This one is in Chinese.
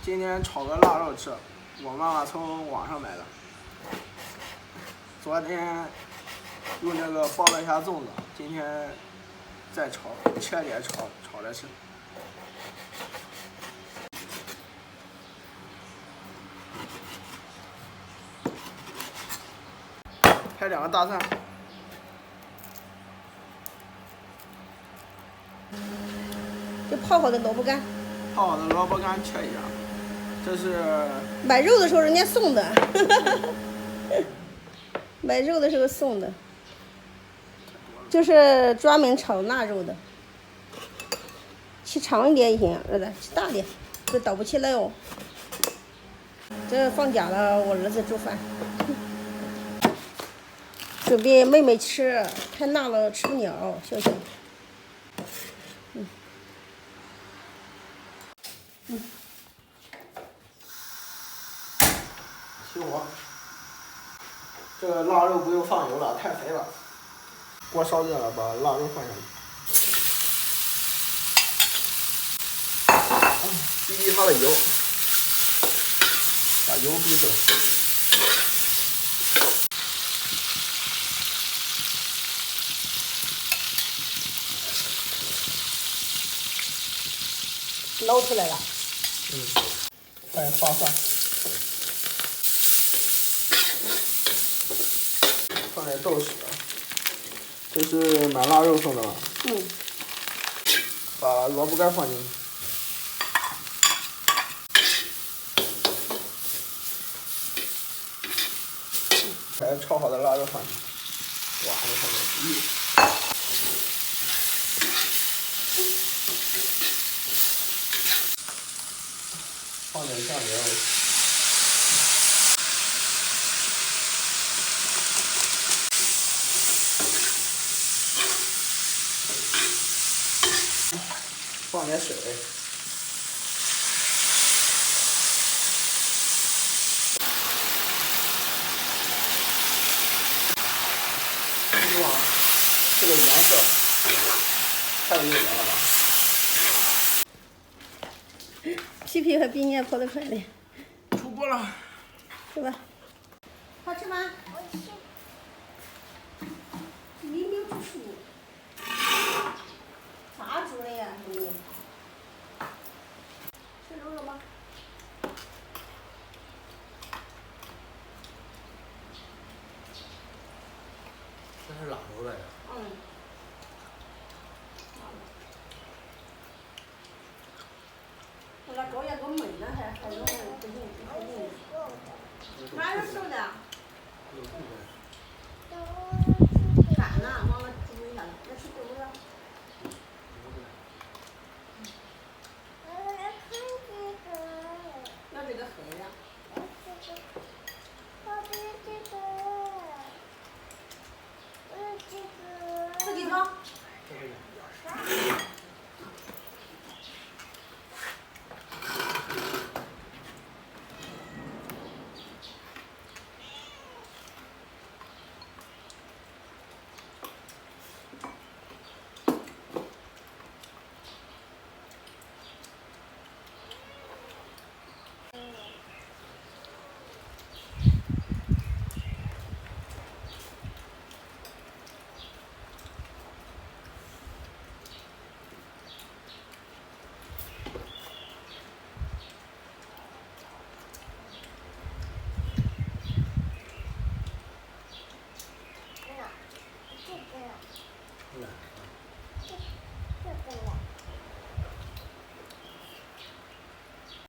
今天炒个腊肉吃，我妈妈从网上买的。昨天用这个包了一下粽子，今天再炒，切点炒着吃。拍2个大蒜。就泡好的萝卜干。泡好的萝卜干切一下，这是买肉的时候人家送的，买肉的时候送的，就是专门炒腊肉的。切长一点也行，儿子，切大点，这倒不起来哦。这放假了，我儿子做饭，准备妹妹吃，太辣了吃不了，笑笑。起火。这个腊肉不用放油了，太肥了。锅烧热了，把腊肉放下去。逼它的油，把油逼走。捞出来了。放蒜，放点豆豉，这是买腊肉送的吧？把萝卜干放进去。把炒好的腊肉放进去。哇，这上面放点酱油，放点水，哇，这个颜色太诱人了吧！皮皮和冰燕跑得快点，出锅了，是吧？好吃吗？我吃。你没有煮熟。啥煮的呀，兄弟？吃肉了吗？这是腊肉来的。我那高压锅焖了还用不用？哪有熟的？干呢，忘了煮一下了。那是够了。要这个黑的。吃几条？